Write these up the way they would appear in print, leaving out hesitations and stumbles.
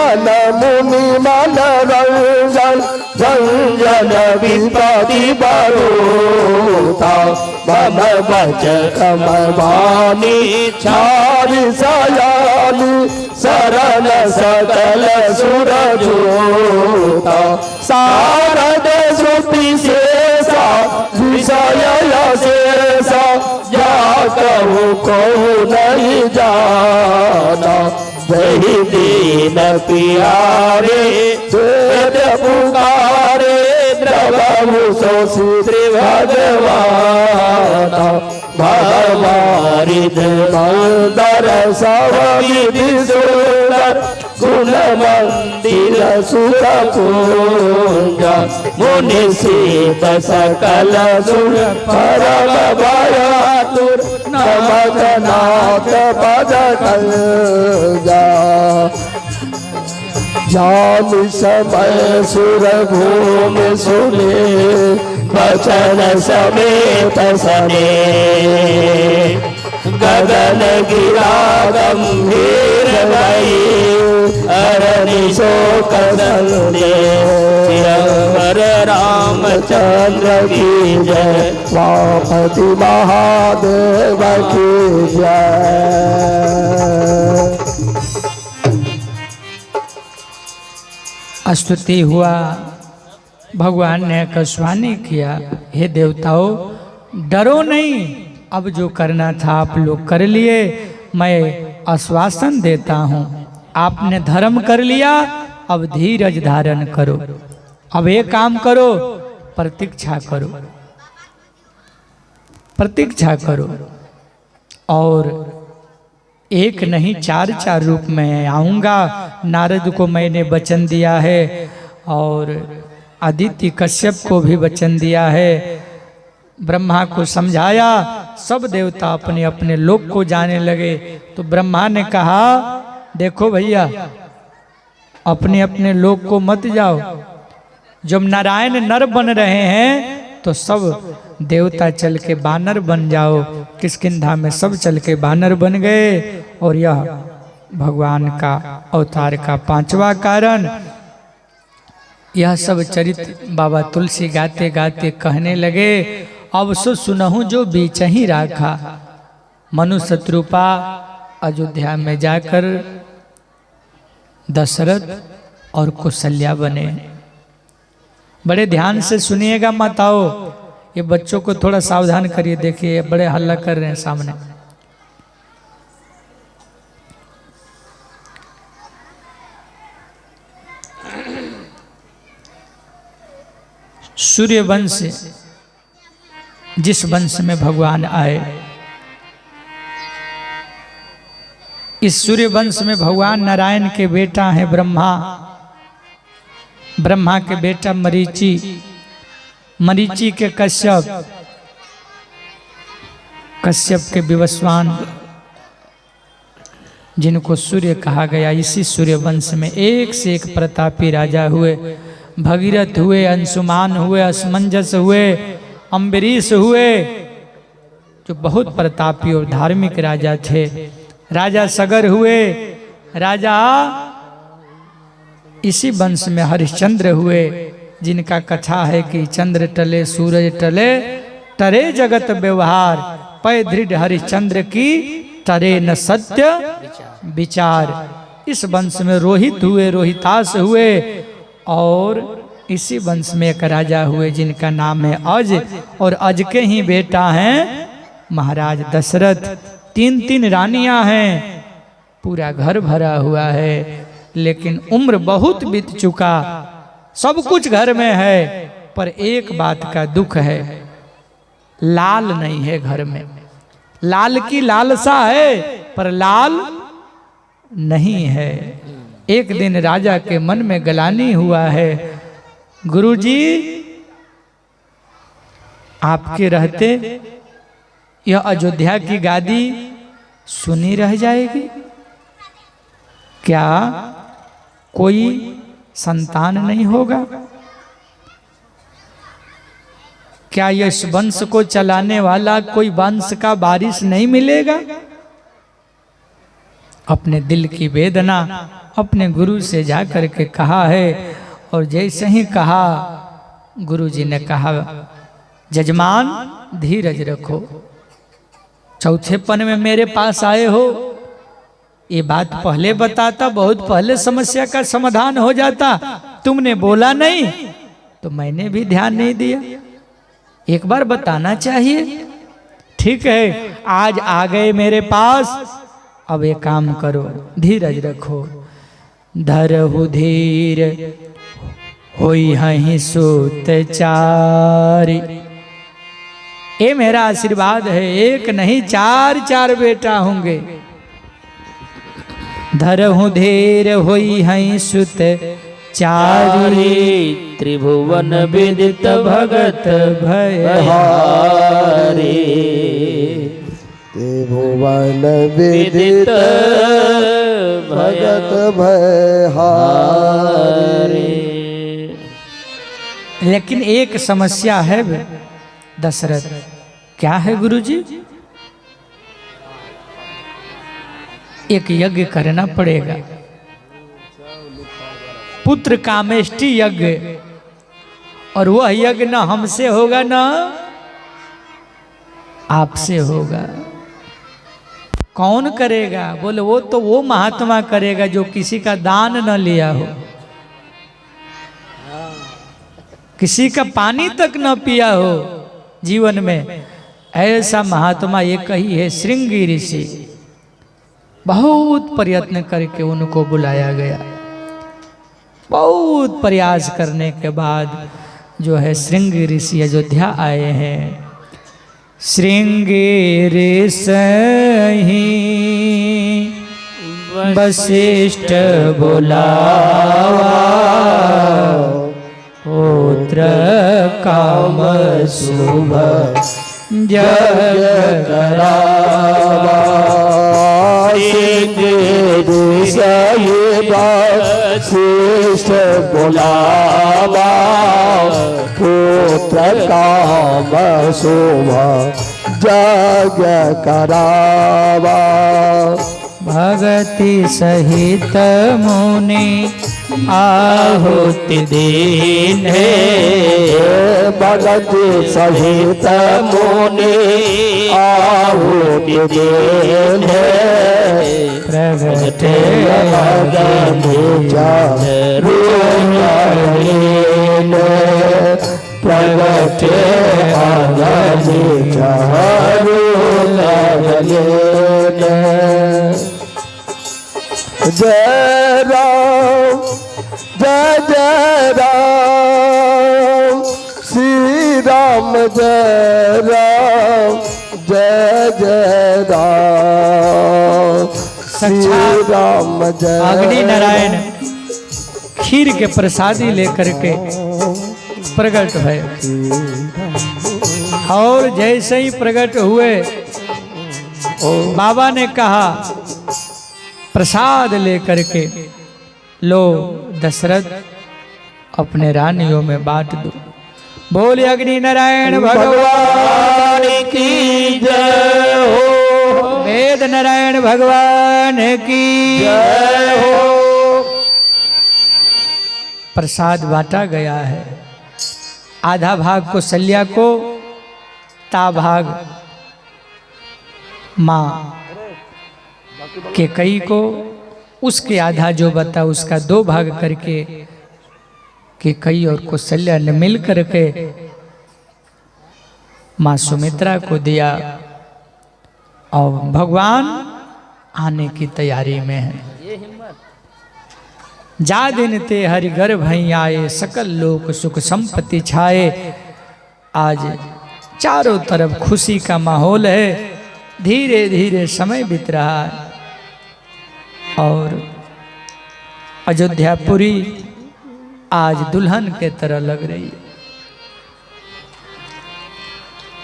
मन मुनि मनोरंजन रंजन विपति बरोता मम बच कमवानी चारि सयानी शरण सकल सुर जोता शारद श्रुति शेषा विषय शेषा या कहूँ को नहीं जाना वही दीन प्यारे वेद पुकारे द्रवहु सो श्री भगवान भगवारिद मंदर सविधि सुंदर गुण मंदिर सुख कुंज मुनि सीत सकल सुर परम भयातुर नमकनाथ पद कल्जा जान समय सुर भूमि सुने वचन समेत सने गगन गिरा गंभीर भई अरनि शोक संदेवर रामचंद्र की जय वापति महादेव की जय। स्तुति हुआ, भगवान ने आकाशवाणी किया, हे देवताओं डरो नहीं, अब जो करना था आप लोग कर लिए, मैं आश्वासन देता हूँ आपने धर्म कर लिया, अब धीरज धारण करो, अब एक काम करो, प्रतीक्षा करो, प्रतीक्षा करो और एक नहीं चार चार रूप में आऊँगा। नारद को मैंने वचन दिया है और अदिति कश्यप को भी वचन दिया है, ब्रह्मा को समझाया, सब देवता अपने अपने लोक को जाने लगे। तो ब्रह्मा ने कहा देखो भैया अपने अपने लोक को मत जाओ, जब नारायण नर बन रहे हैं तो सब देवता चल के बानर बन जाओ। किष्किंधा में सब चल के बानर बन गए और यह भगवान का अवतार का पांचवा कारण। यह सब चरित्र बाबा तुलसी गाते गाते कहने लगे, अब सो सुनहु जो बीच ही राखा। मनु शत्रुपा अयोध्या में जाकर दशरथ और कौशल्या बने। बड़े ध्यान से सुनिएगा माताओं, ये बच्चों को थोड़ा सावधान करिए, देखिए बड़े हल्ला कर रहे हैं सामने। सूर्य वंश जिस वंश में भगवान आए, इस सूर्य वंश में भगवान नारायण के बेटा है ब्रह्मा, ब्रह्मा के बेटा मरीचि, मरीचि के कश्यप, कश्यप के विवस्वान जिनको सूर्य कहा गया। इसी सूर्य वंश में एक से एक प्रतापी राजा हुए, भगीरथ हुए, अंशुमान हुए, असमंजस हुए, अम्बरीश हुए, जो बहुत प्रतापी और धार्मिक राजा थे। राजा सगर हुए, राजा इसी वंश में हरिश्चंद्र हुए, जिनका कथा है कि चंद्र टले सूरज टले टरे जगत व्यवहार, पै दृढ़ हरिश्चंद्र की टरे न सत्य विचार। इस वंश में रोहित हुए, रोहितास हुए और इसी वंश में एक राजा हुए जिनका नाम है अज, और अज के ही बेटा हैं महाराज दशरथ। तीन तीन रानियां हैं, पूरा घर भरा हुआ है, लेकिन उम्र बहुत बीत चुका, सब कुछ घर में है, पर एक बात का दुख है, लाल नहीं है घर में। लाल की लालसा है पर लाल नहीं है। एक दिन राजा के मन में गलानी हुआ है, गुरुजी आपके रहते यह अयोध्या की गादी सुनी रह जाएगी, क्या कोई संतान नहीं होगा? क्या इस वंश को चलाने वाला कोई वंश का वारिस नहीं मिलेगा? अपने दिल की वेदना अपने गुरु से जा कर के कहा है। और जैसे ही कहा, गुरु जी ने कहा, जजमान धीरज रखो, चौथे पन में मेरे पास आए हो, ये बात पहले बताता, बहुत पहले समस्या का समाधान हो जाता। तुमने बोला नहीं तो मैंने भी ध्यान नहीं दिया, एक बार बताना चाहिए। ठीक है, आज आ गए मेरे पास, अब एक काम करो, धीरज रखो। धरहु धीर होई हहीं सूत चारि, ये मेरा आशीर्वाद है, एक नहीं चार चार बेटा होंगे। धरहु धीर होई हहीं सुत चारि, त्रिभुवन विदित भगत भयहारी। त्रिभुवन विदित भगत भयहारी। लेकिन एक समस्या है दशरथ। क्या है गुरुजी? एक यज्ञ करना पड़ेगा, पुत्र कामेष्टि यज्ञ, और वह यज्ञ न हमसे होगा न आपसे होगा। कौन करेगा? बोले वो तो वो महात्मा करेगा जो किसी का दान न लिया हो, किसी का पानी तक न पिया हो जीवन में। ऐसा महात्मा एक ही है, श्रृंगी ऋषि। बहुत प्रयत्न करके उनको बुलाया गया, बहुत प्रयास करने के बाद जो है श्रृंगी ऋषि अयोध्या आए हैं। श्रृंगी ऋषि वशिष्ठ बुलावा, पुत्र काम शुभ जग करावा। वशिष्ठ बुलावा, पुत्र काम शुभ जग करावा। भगति सहित मुनि आहुति दीन है, भगति सहित मुनि आहुति दीन है। प्रगटे प्रगटे जय राम जय जय राम, श्री राम जय राम जय जय राम, श्री राम जय। अग्नि नारायण खीर के प्रसादी लेकर के प्रकट भय, और जैसे ही प्रकट हुए बाबा ने कहा प्रसाद लेकर के लो दशरथ अपने रानियों में बांट दो। बोले अग्नि नारायण भगवान की जय हो, वेद नारायण भगवान की जय हो। प्रसाद बांटा गया है, आधा भाग को सल्या को, ता भाग माँ के कई को, उसके आधा जो बता उसका दो भाग करके के कई और कौशल्या ने मिल करके माँ सुमित्रा को दिया, और भगवान आने की तैयारी में है। जा दिन ते हरि गर्भ भई आए, सकल लोक सुख संपत्ति छाए। आज चारों तरफ खुशी का माहौल है, धीरे धीरे समय बीत रहा है, और अयोध्यापुरी आज दुल्हन के तरह लग रही है।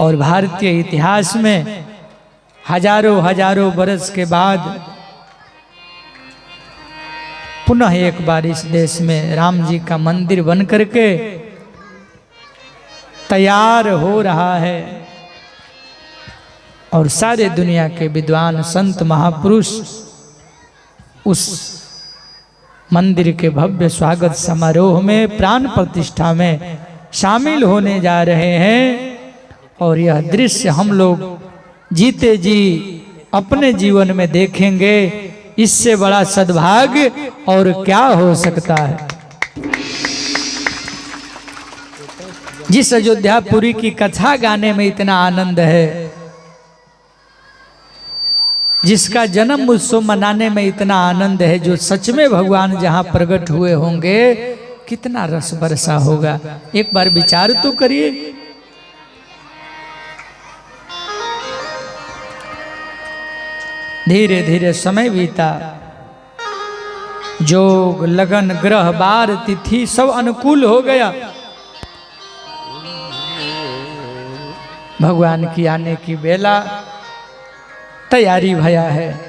और भारतीय इतिहास में हजारों हजारों बरस के बाद पुनः एक बार इस देश में राम जी का मंदिर बन करके तैयार हो रहा है, और सारे दुनिया के विद्वान संत महापुरुष उस मंदिर के भव्य स्वागत समारोह में, प्राण प्रतिष्ठा में शामिल होने जा रहे हैं। और यह दृश्य हम लोग जीते जी अपने जीवन में देखेंगे। इससे बड़ा सद्भाग्य और क्या हो सकता है। जिस अयोध्यापुरी की कथा गाने में इतना आनंद है, जिसका जन्म उत्सव मनाने में इतना आनंद है, जो सच में भगवान जहां प्रकट हुए होंगे, कितना रस बरसा होगा। एक बार विचार तो करिए। धीरे धीरे समय बीता, जोग लगन ग्रह बार तिथि सब अनुकूल हो गया। भगवान की आने की बेला तैयारी भया है।